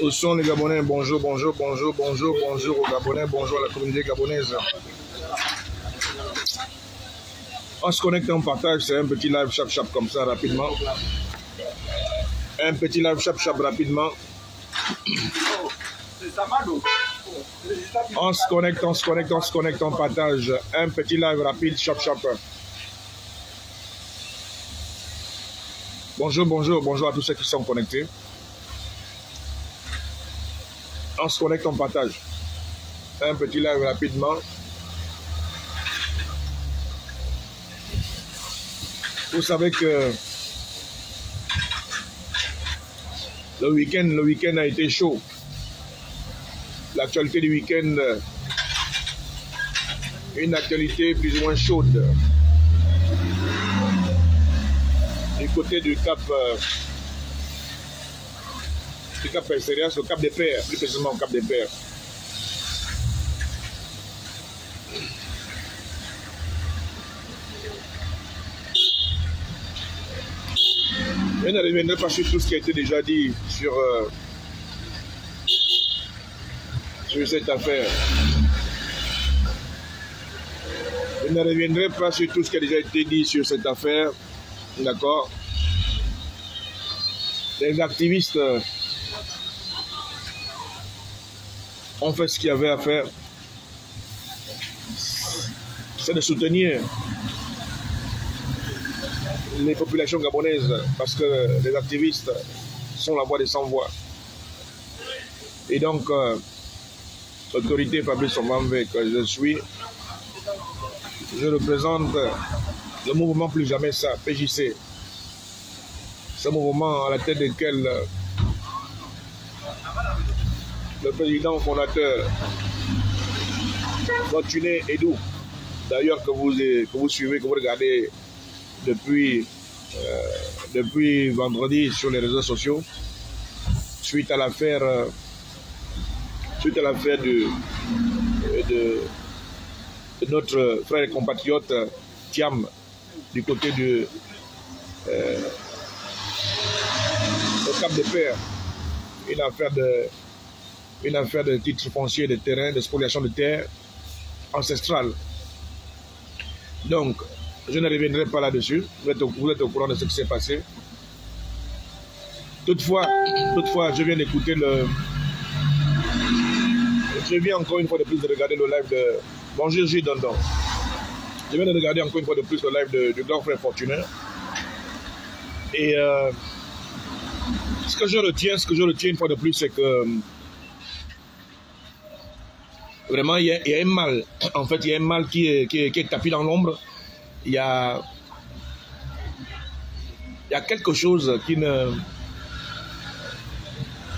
Où sont les Gabonais? Bonjour, bonjour, bonjour, bonjour, bonjour aux Gabonais, bonjour à la communauté gabonaise. On se connecte, on partage, c'est un petit live chap-chap comme ça rapidement. Un petit live chap-chap rapidement. On se connecte, on se connecte, on se connecte, on partage. Un petit live rapide chap-chap. Bonjour, bonjour, bonjour à tous ceux qui sont connectés. On se connecte, on partage. Un petit live rapidement. Vous savez que le week-end a été chaud. L'actualité du week-end, une actualité plus ou moins chaude. Du côté du Cap Pérez, le Cap des Pères, plus précisément le Cap des Pères. Je ne reviendrai pas sur tout ce qui a été déjà dit sur cette affaire. Je ne reviendrai pas sur tout ce qui a déjà été dit sur cette affaire. D'accord? Les activistes ont fait ce qu'il y avait à faire. C'est de soutenir les populations gabonaises parce que les activistes sont la voix des sans-voix. Et donc, l'autorité Fabrice Ombambe que je suis, je représente le mouvement Plus Jamais Ça, PJC. Ce mouvement à la tête duquel le président fondateur, Fortuné Edou, d'ailleurs que vous suivez, que vous regardez depuis vendredi sur les réseaux sociaux, suite à l'affaire de notre frère et compatriote Thiam du côté du Cap des Pères, une affaire de titres fonciers de terrain, de spoliation de terre ancestrale. Donc, je ne reviendrai pas là-dessus. Vous êtes au courant de ce qui s'est passé. Toutefois, je viens d'écouter je viens encore une fois de plus de regarder le live de... Bonjour J. Dondon. Je viens de regarder encore une fois de plus le live du grand frère Fortuné. Et ce que je retiens une fois de plus, c'est que vraiment il y a un mal. En fait, il y a un mal qui est tapis dans l'ombre. Il y a quelque chose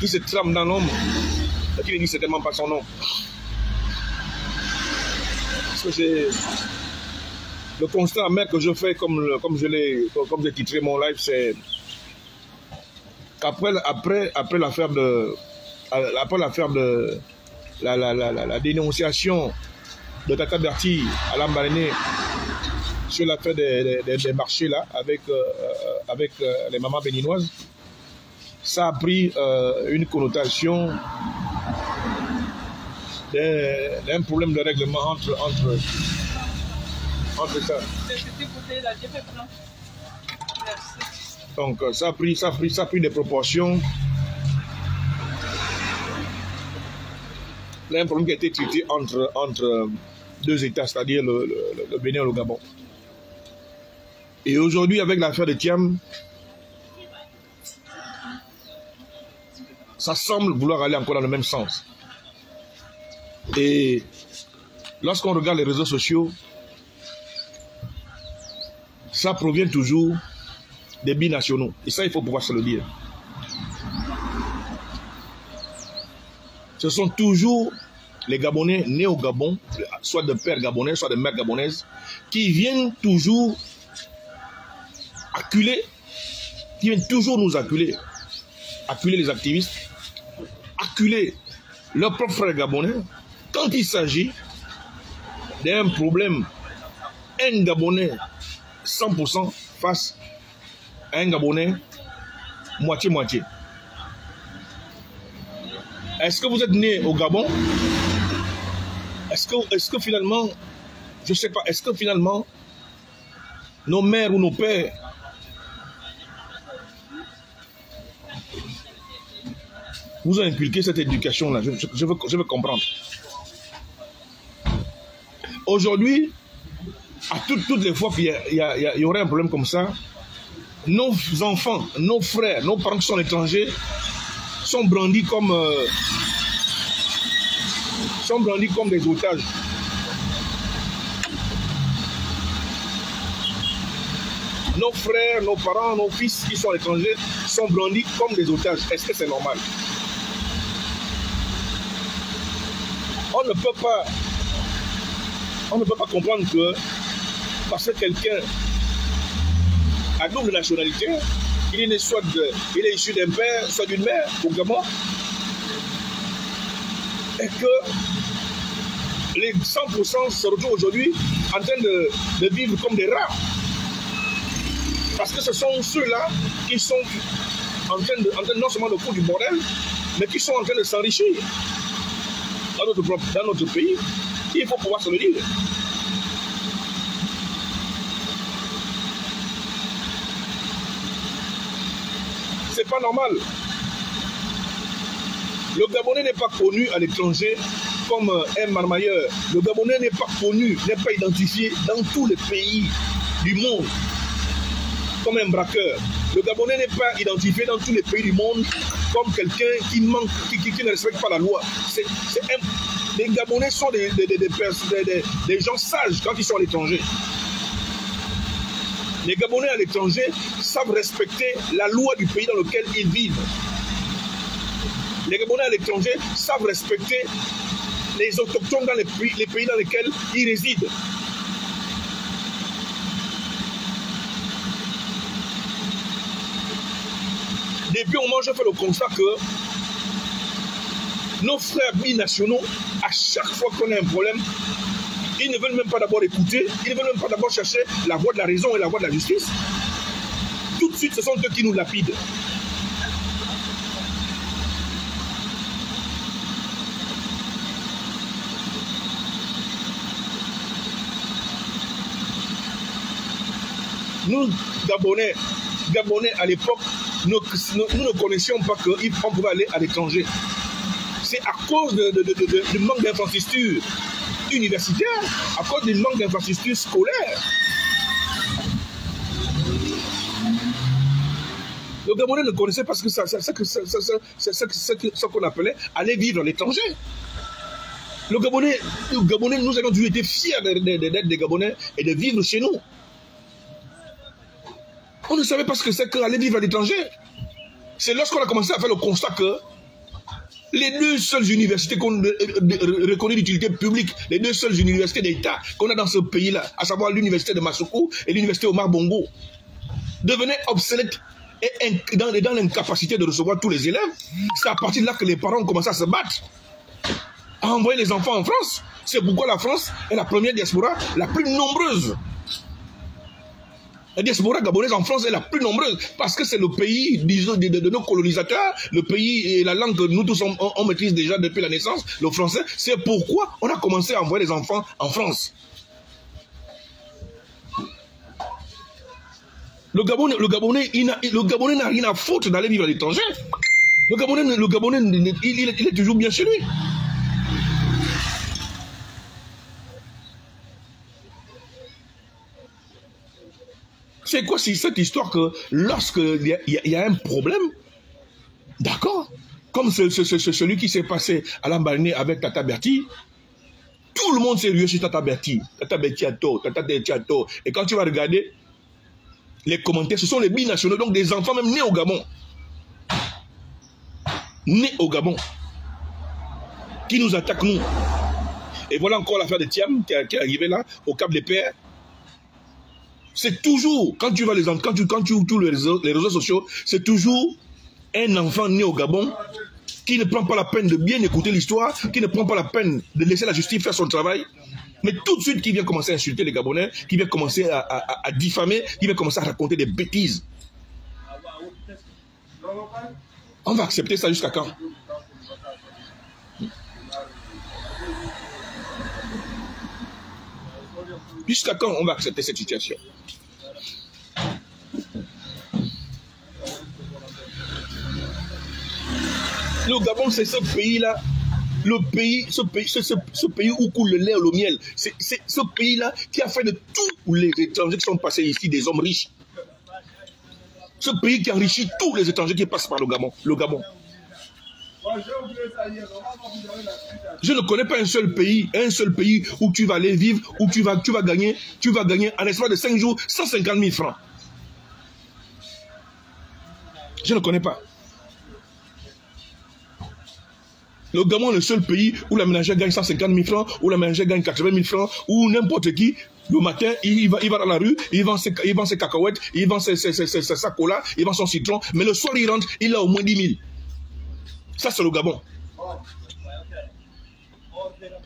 qui se trame dans l'ombre qui ne dit certainement pas son nom. Parce que c'est le constat amer que je fais, comme j'ai titré mon live, c'est qu'après l'affaire de la dénonciation de Tata Berti à Lambaréné sur l'affaire des marchés là avec les mamans béninoises, ça a pris une connotation d'un problème de règlement entre ça. Donc ça a pris des proportions. Là, un problème qui a été traité entre deux États, c'est-à-dire le Bénin et le Gabon. Et aujourd'hui, avec l'affaire de Thiam, ça semble vouloir aller encore dans le même sens. Et lorsqu'on regarde les réseaux sociaux, ça provient toujours des binationaux. Et ça, il faut pouvoir se le dire. Ce sont toujours les Gabonais nés au Gabon, soit de père gabonais, soit de mère gabonaise, qui viennent toujours acculer, qui viennent toujours nous acculer les activistes, acculer leurs propres frères gabonais, quand il s'agit d'un problème, un Gabonais 100% face à un Gabonais moitié-moitié. Est-ce que vous êtes né au Gabon? Est-ce que finalement, je ne sais pas, est-ce que finalement, nos mères ou nos pères vous ont inculqué cette éducation-là? Je veux comprendre. Aujourd'hui, à toutes les fois qu'il y aurait un problème comme ça, nos enfants, nos frères, nos parents qui sont étrangers sont brandis comme des otages. Nos frères, nos parents, nos fils qui sont étrangers sont brandis comme des otages. Est-ce que c'est normal? On ne peut pas comprendre que parce que quelqu'un a double nationalité, il est issu d'un père, soit d'une mère, au Gabon, et que les 100% se retrouvent aujourd'hui en train de vivre comme des rats. Parce que ce sont ceux-là qui sont en train non seulement de foutre du bordel, mais qui sont en train de s'enrichir dans notre pays. Il faut pouvoir se le dire. C'est pas normal. Le Gabonais n'est pas connu à l'étranger comme un marmailleur. Le Gabonais n'est pas connu, n'est pas identifié dans tous les pays du monde comme un braqueur. Le Gabonais n'est pas identifié dans tous les pays du monde comme quelqu'un qui ne respecte pas la loi. Les Gabonais sont des gens sages quand ils sont à l'étranger. Les Gabonais à l'étranger savent respecter la loi du pays dans lequel ils vivent. Les Gabonais à l'étranger savent respecter les autochtones dans les pays dans lesquels ils résident. Depuis un moment, je fais le constat que nos frères binationaux, à chaque fois qu'on a un problème, ils ne veulent même pas d'abord écouter, ils ne veulent même pas d'abord chercher la voie de la raison et la voie de la justice. Tout de suite, ce sont eux qui nous lapident. Nous, Gabonais à l'époque, nous ne connaissions pas qu'on pouvait aller à l'étranger. C'est à cause du manque d'infrastructures universitaires, à cause du manque d'infrastructures scolaires. Le Gabonais ne connaissait pas ce qu'on appelait aller vivre à l'étranger. Le Gabonais, nous avons toujours été fiers d'être des Gabonais et de vivre chez nous. On ne savait pas ce que c'est qu'aller vivre à l'étranger. C'est lorsqu'on a commencé à faire le constat que Les deux seules universités qu'on reconnaît d'utilité publique, les deux seules universités d'État qu'on a dans ce pays-là, à savoir l'université de Massokou et l'université Omar Bongo, devenaient obsolètes et dans l'incapacité de recevoir tous les élèves. C'est à partir de là que les parents ont commencé à se battre, à envoyer les enfants en France. C'est pourquoi la France est la première diaspora la plus nombreuse. La diaspora gabonaise en France est la plus nombreuse parce que c'est le pays, disons, de nos colonisateurs, le pays et la langue que nous tous on maîtrise déjà depuis la naissance, le français. C'est pourquoi on a commencé à envoyer les enfants en France. Le Gabonais n'a rien à foutre d'aller vivre à l'étranger. Le Gabonais, il est toujours bien chez lui. C'est quoi cette histoire que lorsqu'il y a un problème, d'accord, comme celui qui s'est passé à Lambaréné avec Tata Berti, tout le monde s'est rué sur Tata Berti. Tata Berti a tort, Tata Berti a tort. Et quand tu vas regarder les commentaires, ce sont les binationaux, donc des enfants même nés au Gabon. Nés au Gabon. Qui nous attaquent, nous. Et voilà encore l'affaire de Thiam qui est arrivée là, au Cap des Pères. C'est toujours, quand tu vas les enfants, quand tu ouvres les réseaux sociaux, c'est toujours un enfant né au Gabon qui ne prend pas la peine de bien écouter l'histoire, qui ne prend pas la peine de laisser la justice faire son travail, mais tout de suite qui vient commencer à insulter les Gabonais, qui vient commencer à diffamer, qui vient commencer à raconter des bêtises. On va accepter ça jusqu'à quand? Jusqu'à quand on va accepter cette situation? Le Gabon, c'est ce pays-là, ce pays où coule le lait et le miel. C'est ce pays-là qui a fait de tous les étrangers qui sont passés ici des hommes riches. Ce pays qui enrichit tous les étrangers qui passent par le Gabon. Je ne connais pas un seul pays où tu vas aller vivre, où tu vas gagner en l'espace de 5 jours 150 000 francs. Je ne connais pas. Le Gabon est le seul pays où la ménagère gagne 150 000 francs, où la ménagère gagne 80 000 francs, où n'importe qui, le matin, il va dans la rue, il vend ses cacahuètes, il vend ses sacolas, il vend son citron, mais le soir il rentre, il a au moins 10 000. Ça, c'est le Gabon.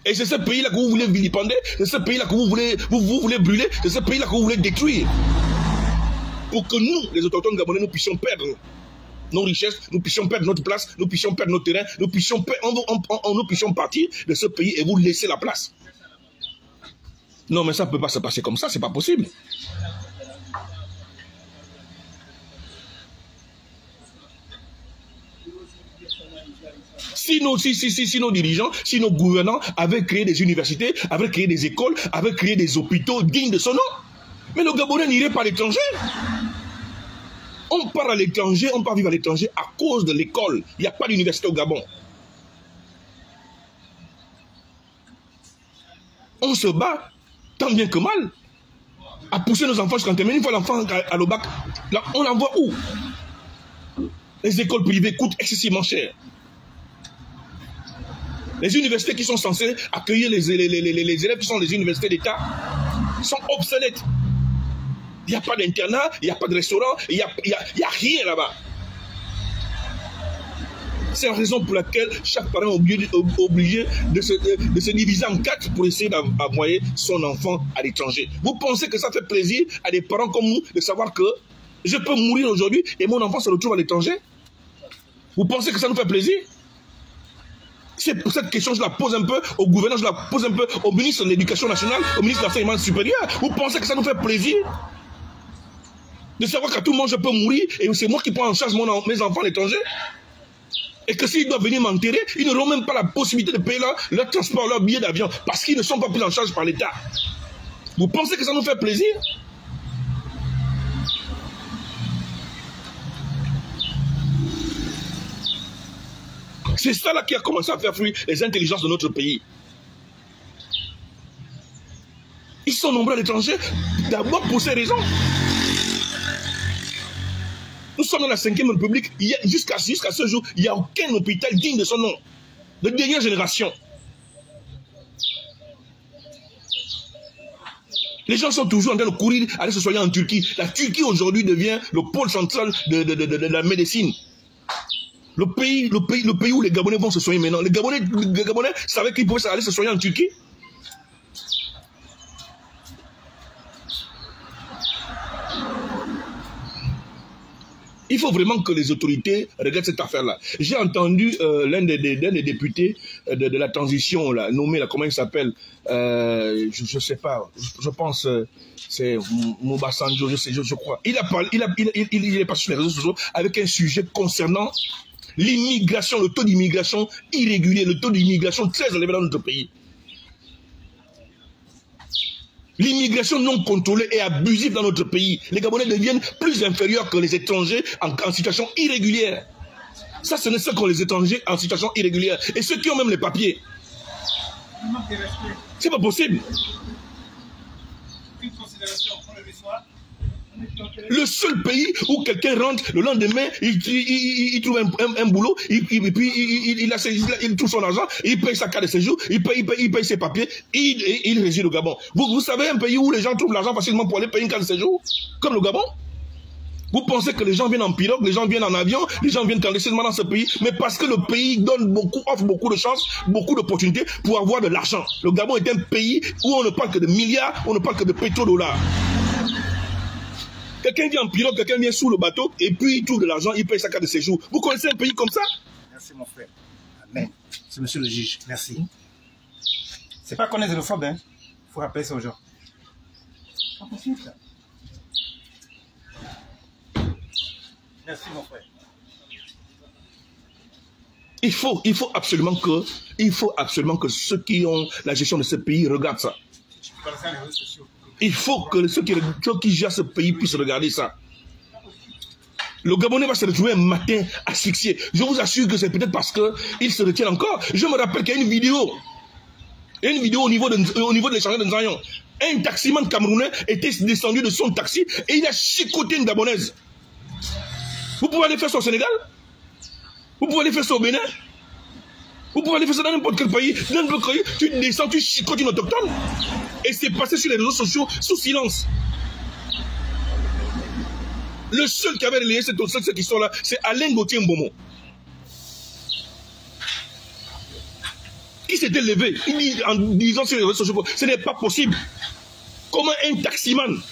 Et c'est ce pays-là que vous voulez vilipender, c'est ce pays-là que vous voulez brûler, c'est ce pays-là que vous voulez détruire. Pour que nous, les autochtones gabonais, nous puissions perdre nos richesses, nous puissions perdre notre place, nous puissions perdre nos terrains, nous puissions partir de ce pays et vous laisser la place. Non, mais ça ne peut pas se passer comme ça, c'est pas possible. Si nos dirigeants, si nos gouvernants avaient créé des universités, avaient créé des écoles, avaient créé des hôpitaux dignes de son nom, mais le Gabonais n'irait pas à l'étranger. On part à l'étranger, on part vivre à l'étranger à cause de l'école. Il n'y a pas d'université au Gabon. On se bat, tant bien que mal, à pousser nos enfants jusqu'en terminale. Une fois l'enfant à l'OBAC, là, on l'envoie où? Les écoles privées coûtent excessivement cher. Les universités qui sont censées accueillir les élèves qui sont des universités d'État sont obsolètes. Il n'y a pas d'internat, il n'y a pas de restaurant, il n'y a rien là-bas. C'est la raison pour laquelle chaque parent est obligé de se diviser en 4 pour essayer d'envoyer son enfant à l'étranger. Vous pensez que ça fait plaisir à des parents comme nous de savoir que je peux mourir aujourd'hui et mon enfant se retrouve à l'étranger? Vous pensez que ça nous fait plaisir? C'est pour cette question, je la pose un peu au gouvernement, je la pose un peu au ministre de l'Éducation nationale, au ministre de l'Enseignement supérieur. Vous pensez que ça nous fait plaisir de savoir qu'à tout moment je peux mourir et c'est moi qui prends en charge mes enfants à l'étranger? Et que s'ils doivent venir m'enterrer, ils n'auront même pas la possibilité de payer leur transport, leur billet d'avion, parce qu'ils ne sont pas pris en charge par l'État. Vous pensez que ça nous fait plaisir? C'est ça là qui a commencé à faire fuir les intelligences de notre pays. Ils sont nombreux à l'étranger, d'abord pour ces raisons. Nous sommes dans la 5e République, jusqu'à ce jour, il n'y a aucun hôpital digne de son nom. de dernière génération. Les gens sont toujours en train de courir, aller se soigner en Turquie. La Turquie aujourd'hui devient le pôle central de la médecine. Le pays où les Gabonais vont se soigner maintenant. Les Gabonais savaient qu'ils pouvaient aller se soigner en Turquie. Il faut vraiment que les autorités regardent cette affaire-là. J'ai entendu l'un des députés de la transition, là, nommé, là, comment il s'appelle, je ne sais pas, je pense c'est Mobasanjo, je crois. Il est passé sur les réseaux sociaux avec un sujet concernant l'immigration, le taux d'immigration irrégulier, le taux d'immigration très élevé dans notre pays. L'immigration non contrôlée et abusive dans notre pays. Les Gabonais deviennent plus inférieurs que les étrangers en situation irrégulière. Ça, ce n'est ce que les étrangers en situation irrégulière. Et ceux qui ont même les papiers. C'est pas possible. Le seul pays où quelqu'un rentre le lendemain, il trouve un boulot, il trouve son argent, il paye sa carte de séjour, il paye ses papiers, il réside au Gabon. Vous savez un pays où les gens trouvent l'argent facilement pour aller payer une carte de séjour, comme le Gabon? Vous pensez que les gens viennent en pirogue, les gens viennent en avion, les gens viennent clandestinement dans ce pays, mais parce que le pays donne beaucoup, offre beaucoup de chances, beaucoup d'opportunités pour avoir de l'argent. Le Gabon est un pays où on ne parle que de milliards, on ne parle que de pétrodollars. Quelqu'un vient en pirogue, quelqu'un vient sous le bateau, et puis il trouve de l'argent, il paye sa carte de séjour. Vous connaissez un pays comme ça? Merci mon frère. Amen. C'est monsieur le juge. Merci. C'est pas qu'on est xénophobe, hein. Il faut rappeler ça aux gens. C'est pas possible ça. Merci mon frère. Il faut absolument que ceux qui ont la gestion de ce pays regardent ça. Il faut que ceux qui gèrent ce pays puissent regarder ça. Le Gabonais va se retrouver un matin asphyxié. Je vous assure que c'est peut-être parce qu'il se retient encore. Je me rappelle qu'il y a une vidéo. Il y a une vidéo au niveau de l'échangeur de Nzayon. Un taximan camerounais était descendu de son taxi et il a chicoté une Gabonaise. Vous pouvez aller faire ça au Sénégal? Vous pouvez aller faire ça au Bénin? Vous pouvez aller faire ça dans n'importe quel pays. Dans n'importe quel pays, tu descends, tu chicotes une autochtone. Et c'est passé sur les réseaux sociaux sous silence. Le seul qui avait relayé cette histoire-là, c'est Alain Gauthier Mbomo. Qui s'était levé en disant sur les réseaux sociaux, ce n'est pas possible. Comment un taximan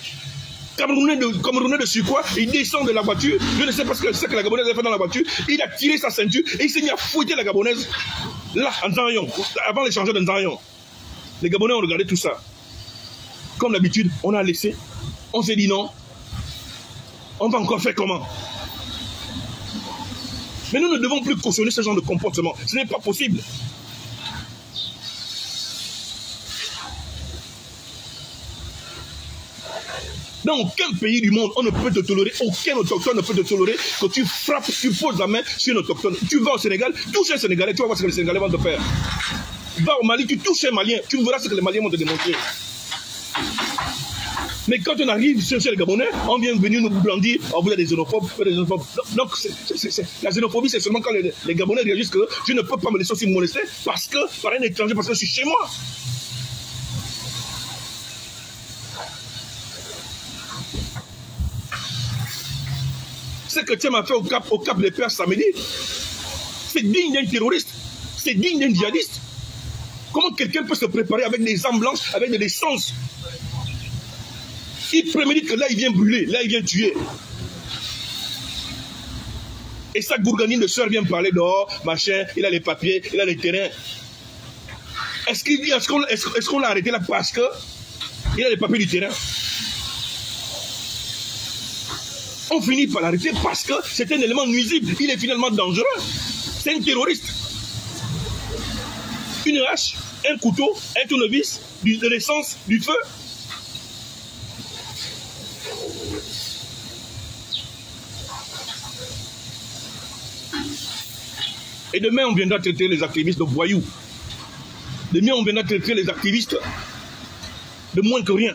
Camerounais de surcroît, il descend de la voiture, je ne sais pas ce que la Gabonaise a fait dans la voiture, il a tiré sa ceinture et il s'est mis à fouetter la Gabonaise, là, en Nzayon, avant l'échangeur de Nzayon. Les Gabonais ont regardé tout ça. Comme d'habitude, on a laissé, on s'est dit non, on va encore faire comment? Mais nous ne devons plus cautionner ce genre de comportement, ce n'est pas possible. Dans aucun pays du monde, on ne peut te tolérer, aucun autochtone ne peut te tolérer que tu frappes, tu poses la main sur un autochtone. Tu vas au Sénégal, touche un Sénégalais, tu vas voir ce que les Sénégalais vont te faire. Va au Mali, tu touches un Malien, tu verras ce que les Maliens vont te démontrer. Mais quand on arrive chez les Gabonais, on vient venir nous brandir, oh, vous êtes des xénophobes, Donc la xénophobie, c'est seulement quand les Gabonais réagissent que je ne peux pas me laisser aussi molester parce que, par un étranger, parce que je suis chez moi. Ce que tu m'as fait au Cap des Pères samedi, c'est digne d'un terroriste, c'est digne d'un djihadiste. Comment quelqu'un peut se préparer avec des armes blanches, avec de l'essence? Il prémédite que là il vient brûler, là il vient tuer. Et sa gourganine de soeur vient parler dehors, machin, il a les papiers, il a les terrains. Est-ce qu'on l'a arrêté là parce qu'il a les papiers du terrain? On finit par l'arrêter parce que c'est un élément nuisible. Il est finalement dangereux. C'est un terroriste. Une hache, un couteau, un tournevis, de l'essence, du feu. Et demain, on viendra traiter les activistes de voyous. Demain, on viendra traiter les activistes de moins que rien.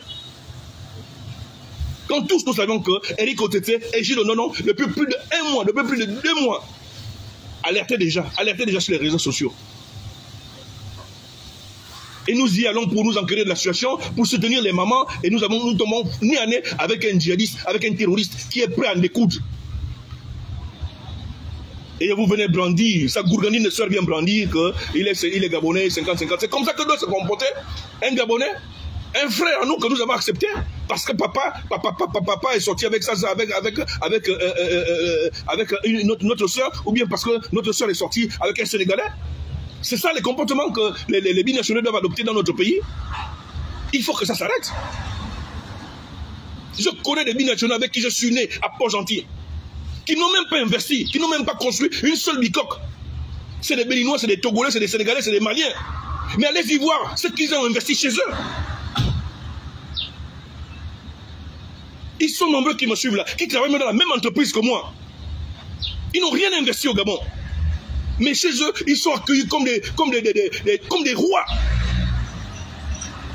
Quand tous nous savons que Eric Otete et Gilles Onono, depuis plus de 1 mois, depuis plus de 2 mois, alertaient déjà sur les réseaux sociaux. Et nous y allons pour nous enquérir de la situation, pour soutenir les mamans, et nous tombons nez à nez avec un djihadiste, avec un terroriste qui est prêt à en découdre. Et vous venez brandir, sa gourgandine de soeur vient brandir qu'il est gabonais, 50-50. C'est comme ça que doit se comporter un gabonais, un frère à nous que nous avons accepté, parce que papa est sorti avec ça, avec notre soeur, ou bien parce que notre soeur est sortie avec un Sénégalais. C'est ça les comportements que les binationaux doivent adopter dans notre pays. Il faut que ça s'arrête. Je connais des binationaux avec qui je suis né à Port-Gentil, qui n'ont même pas investi, qui n'ont même pas construit une seule bicoque. C'est des Béninois, c'est des Togolais, c'est des Sénégalais, c'est des Maliens. Mais allez-y voir ce qu'ils ont investi chez eux. Ils sont nombreux qui me suivent là, qui travaillent dans la même entreprise que moi. Ils n'ont rien investi au Gabon. Mais chez eux, ils sont accueillis comme des rois.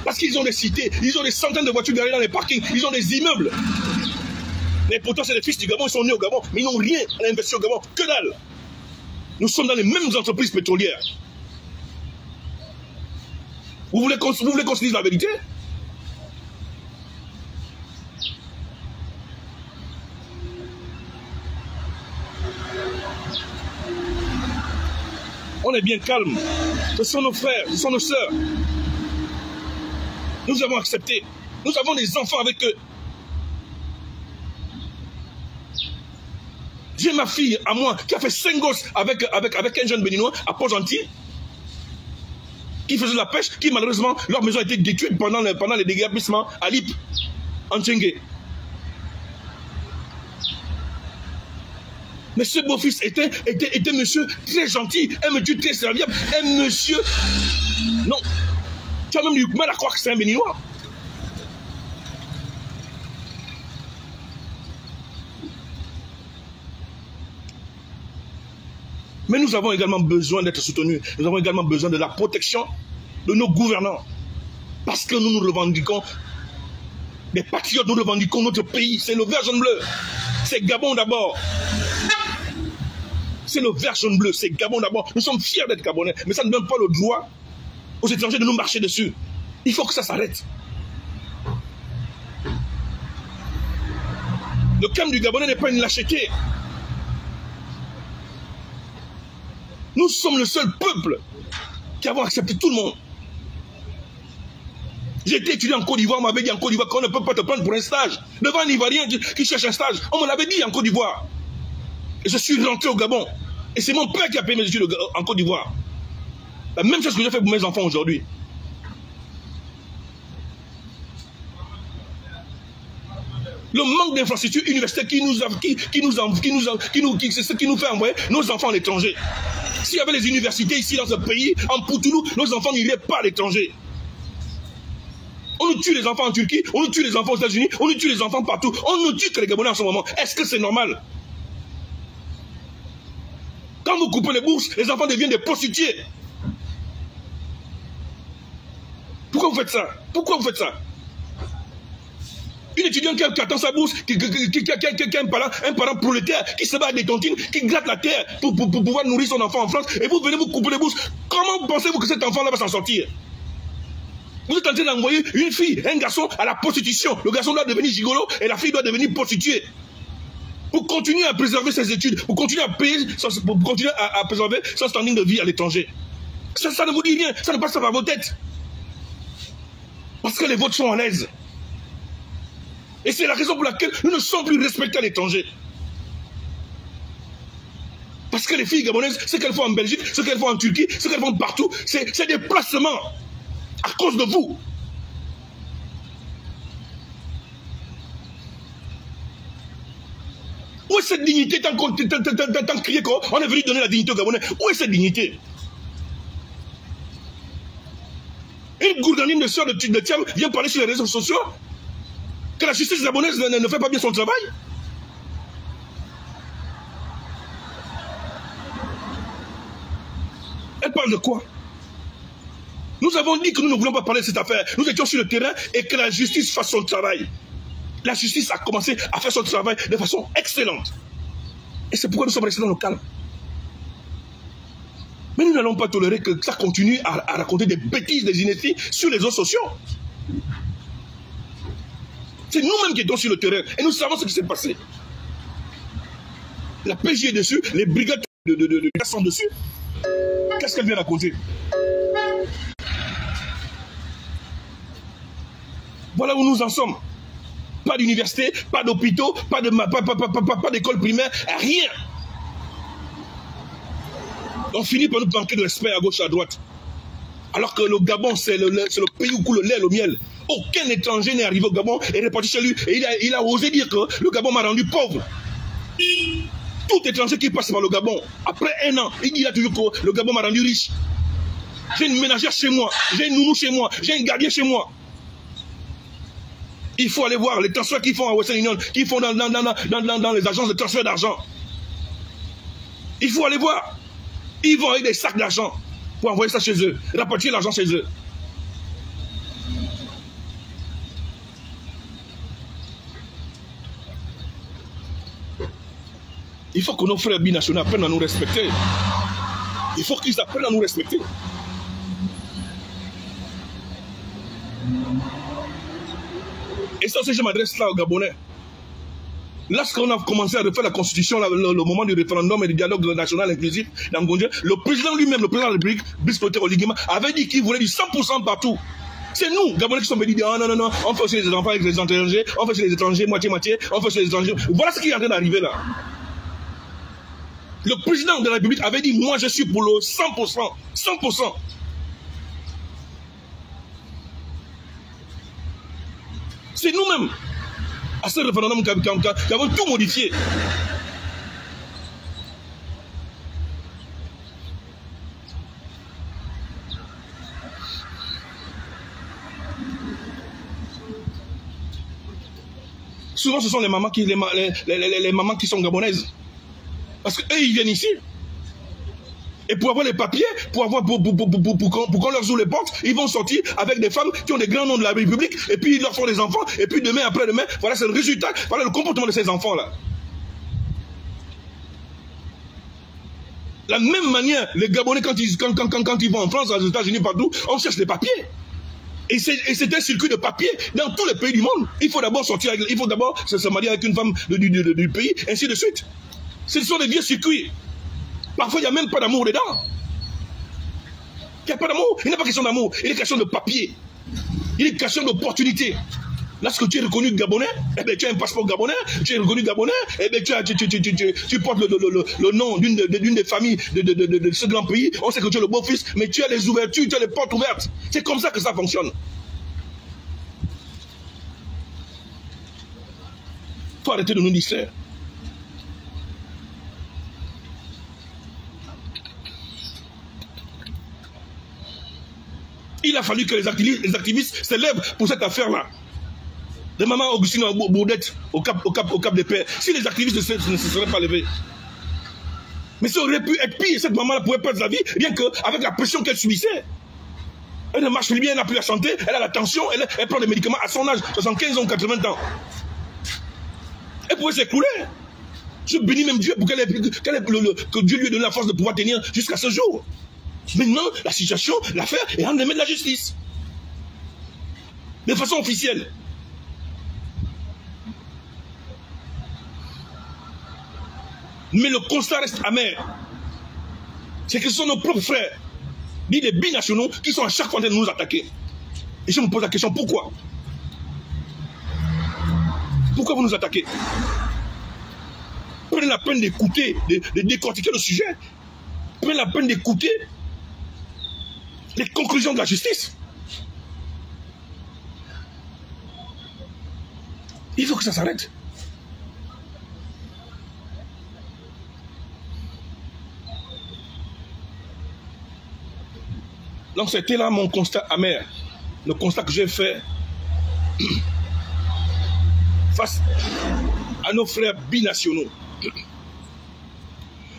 Parce qu'ils ont des cités, ils ont des centaines de voitures garées dans les parkings, ils ont des immeubles. Mais pourtant, c'est les fils du Gabon, ils sont nés au Gabon, mais ils n'ont rien à investir au Gabon, que dalle. Nous sommes dans les mêmes entreprises pétrolières. Vous voulez qu'on se dise la vérité? On est bien calme. Ce sont nos frères, ce sont nos sœurs. Nous avons accepté. Nous avons des enfants avec eux. J'ai ma fille à moi qui a fait 5 gosses avec un jeune béninois à Port-Gentil, qui faisait de la pêche, qui malheureusement, leur maison a été détruite pendant les déguerpissements à Lip, en Tchengue. Mais ce beau-fils était monsieur très gentil, un monsieur très serviable, un monsieur... Non, tu as même du mal à croire que c'est un béninois. Mais nous avons également besoin d'être soutenus. Nous avons également besoin de la protection de nos gouvernants. Parce que nous nous revendiquons des patriotes, nous revendiquons notre pays. C'est le vert jaune bleu. C'est Gabon d'abord. C'est le vert jaune bleu. C'est Gabon d'abord. Nous sommes fiers d'être Gabonais. Mais ça ne donne pas le droit aux étrangers de nous marcher dessus. Il faut que ça s'arrête. Le calme du Gabonais n'est pas une lâcheté. Nous sommes le seul peuple qui avons accepté tout le monde. J'ai été étudié en Côte d'Ivoire, on m'avait dit en Côte d'Ivoire qu'on ne peut pas te prendre pour un stage. Devant un Ivoirien qui cherche un stage, on me l'avait dit en Côte d'Ivoire. Et je suis rentré au Gabon. Et c'est mon père qui a payé mes études en Côte d'Ivoire. La même chose que j'ai fait pour mes enfants aujourd'hui. Le manque d'infrastructures universitaires qui nous fait envoyer nos enfants à l'étranger. S'il y avait les universités ici dans ce pays, en Poutoulou, nos enfants n'iraient pas à l'étranger. On nous tue les enfants en Turquie, on nous tue les enfants aux États-Unis, on nous tue les enfants partout. On nous tue que les Gabonais en ce moment. Est-ce que c'est normal? Quand vous coupez les bourses, les enfants deviennent des prostituées. Pourquoi vous faites ça? Pourquoi vous faites ça? Une étudiante qui attend sa bourse, qui a un parent prolétaire, qui se bat avec des tontines, qui gratte la terre pour pouvoir nourrir son enfant en France, et vous venez vous couper les bourses. Comment pensez-vous que cet enfant-là va s'en sortir? Vous êtes en train d'envoyer une fille, un garçon à la prostitution. Le garçon doit devenir gigolo et la fille doit devenir prostituée. Pour continuer à préserver ses études, pour continuer à payer, pour continuer à préserver son standing de vie à l'étranger. Ça ne vous dit rien, ça ne passe pas par vos têtes. Parce que les vôtres sont à l'aise. Et c'est la raison pour laquelle nous ne sommes plus respectés à l'étranger. Parce que les filles gabonaises, ce qu'elles font en Belgique, ce qu'elles font en Turquie, ce qu'elles font partout, c'est des placements à cause de vous. Où est cette dignité tant crié qu'on est venu donner la dignité aux Gabonais? Où est cette dignité? Une gourgandine de sœur de Thiam vient parler sur les réseaux sociaux que la justice gabonaise ne fait pas bien son travail. Elle parle de quoi? Nous avons dit que nous ne voulons pas parler de cette affaire. Nous étions sur le terrain et que la justice fasse son travail. La justice a commencé à faire son travail de façon excellente. Et c'est pourquoi nous sommes restés dans le calme. Mais nous n'allons pas tolérer que ça continue à raconter des bêtises, des inepties sur les réseaux sociaux. C'est nous-mêmes qui étions sur le terrain et nous savons ce qui s'est passé. La PJ est dessus, les brigades de sont dessus. Qu'est-ce qu'elle vient raconter? Voilà où nous en sommes. Pas d'université, pas d'hôpitaux, pas d'école primaire, rien. On finit par nous manquer de respect à gauche et à droite. Alors que le Gabon, c'est le pays où coule le lait, le miel. Aucun étranger n'est arrivé au Gabon et reparti chez lui. Et il a osé dire que le Gabon m'a rendu pauvre. Tout étranger qui passe par le Gabon, après 1 an, il dit là toujours que le Gabon m'a rendu riche. J'ai une ménagère chez moi, j'ai une nounou chez moi, j'ai un gardien chez moi. Il faut aller voir les transferts qu'ils font à Western Union, qu'ils font dans les agences de transfert d'argent. Il faut aller voir. Ils vont avec des sacs d'argent pour envoyer ça chez eux, rapatrier l'argent chez eux. Il faut que nos frères binationaux apprennent à nous respecter. Il faut qu'ils apprennent à nous respecter. Et ça aussi, je m'adresse là aux Gabonais. Lorsqu'on a commencé à refaire la constitution, le moment du référendum et du dialogue national inclusif d'Angondja, le président lui-même, le président de la République, Brice Clotaire Oligui, avait dit qu'il voulait du 100% partout. C'est nous, Gabonais, qui sommes dit, oh non, non, non, on fait aussi les enfants avec les étrangers, on fait aussi les étrangers moitié-moitié, on fait aussi les étrangers. Voilà ce qui est en train d'arriver là. Le président de la République avait dit, moi je suis pour le 100%, 100%. C'est nous-mêmes, à ce référendum, qui avons tout modifié. Souvent, ce sont les mamans qui sont gabonaises. Parce qu'eux, ils viennent ici. Et pour avoir les papiers, pour qu'on leur ouvre les portes, ils vont sortir avec des femmes qui ont des grands noms de la République, et puis ils leur font des enfants, et puis demain, après-demain, voilà, c'est le résultat, voilà le comportement de ces enfants-là. La même manière, les Gabonais, quand ils vont en France, aux États-Unis, partout, on cherche des papiers. Et c'est un circuit de papier dans tous les pays du monde. Il faut d'abord sortir, il faut d'abord se marier avec une femme du pays, ainsi de suite. Ce sont des vieux circuits. Parfois, il n'y a même pas d'amour dedans. Il n'y a pas d'amour. Il n'est pas question d'amour. Il est question de papier. Il est question d'opportunité. Lorsque tu es reconnu Gabonais, eh bien, tu as un passeport Gabonais. Tu es reconnu Gabonais, eh bien, tu portes le nom d'une des familles de ce grand pays. On sait que tu es le beau-fils, mais tu as les ouvertures, tu as les portes ouvertes. C'est comme ça que ça fonctionne. Il faut arrêter de nous distraire. Il a fallu que les activistes se lèvent pour cette affaire-là. De maman Augustine Bourdette au Cap des Pères. Si les activistes ne se seraient pas levés. Mais ça aurait pu être pire. Cette maman-là pouvait perdre sa vie rien qu'avec la pression qu'elle subissait. Elle ne marche plus bien, elle n'a plus la santé, elle a la tension, elle prend des médicaments à son âge, 75 ans, 80 ans. Elle pouvait s'écrouler. Je bénis même Dieu pour que Dieu lui ait donné la force de pouvoir tenir jusqu'à ce jour. Maintenant, la situation, l'affaire est entre les mains de la justice. De façon officielle. Mais le constat reste amer. C'est que ce sont nos propres frères, ni des binationaux, qui sont à chaque fois en train de nous attaquer. Et je me pose la question, pourquoi? Pourquoi vous nous attaquez? Prenez la peine d'écouter, de décortiquer le sujet. Prenez la peine d'écouter les conclusions de la justice. Il faut que ça s'arrête. Donc c'était là mon constat amer. Le constat que j'ai fait face à nos frères binationaux.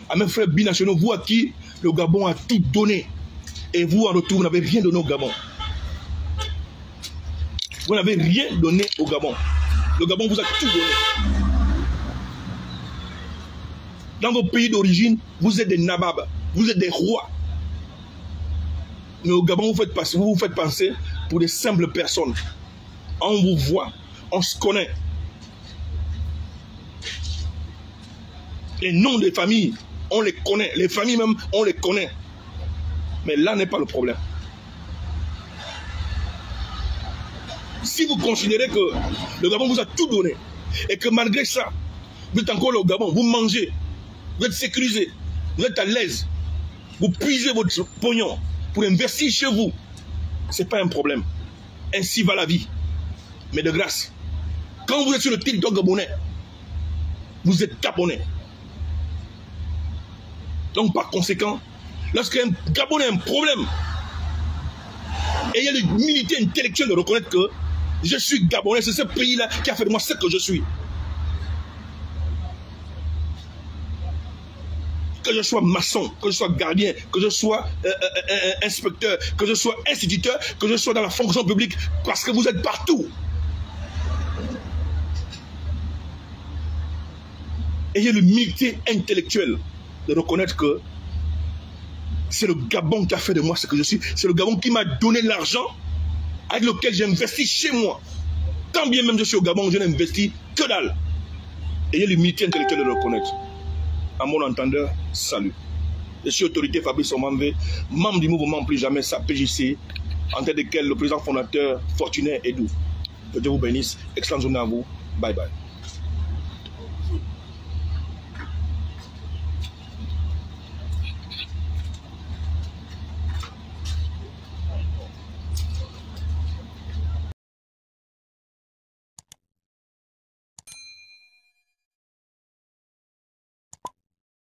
À mes frères binationaux, vous à qui le Gabon a tout donné. Et vous, en retour, vous n'avez rien donné au Gabon. Vous n'avez rien donné au Gabon. Le Gabon vous a tout donné. Dans vos pays d'origine, vous êtes des nababs. Vous êtes des rois. Mais au Gabon, vous vous faites penser pour des simples personnes. On vous voit, on se connaît. Les noms des familles, on les connaît. Les familles même, on les connaît. Mais là n'est pas le problème. Si vous considérez que le Gabon vous a tout donné, et que malgré ça, vous êtes encore là au Gabon, vous mangez, vous êtes sécurisé, vous êtes à l'aise, vous puisez votre pognon pour investir chez vous, ce n'est pas un problème. Ainsi va la vie. Mais de grâce, quand vous êtes sur le territoire gabonais, vous êtes gabonais. Donc par conséquent, lorsqu'un Gabonais a un problème, ayez l'humilité intellectuelle de reconnaître que je suis Gabonais, c'est ce pays-là qui a fait de moi ce que je suis. Que je sois maçon, que je sois gardien, que je sois inspecteur, que je sois instituteur, que je sois dans la fonction publique, parce que vous êtes partout. Ayez l'humilité intellectuelle de reconnaître que c'est le Gabon qui a fait de moi ce que je suis. C'est le Gabon qui m'a donné l'argent avec lequel j'ai investi chez moi. Quand bien même je suis au Gabon, je n'investis que dalle. Ayez l'humilité intellectuelle de le reconnaître. À mon entendeur, salut. Je suis autorité Fabrice Omanvé, membre du mouvement Plus Jamais ça PJC, en tête desquels le président fondateur Fortuné Edou. Que Dieu vous bénisse. Excellente journée à vous. Bye bye.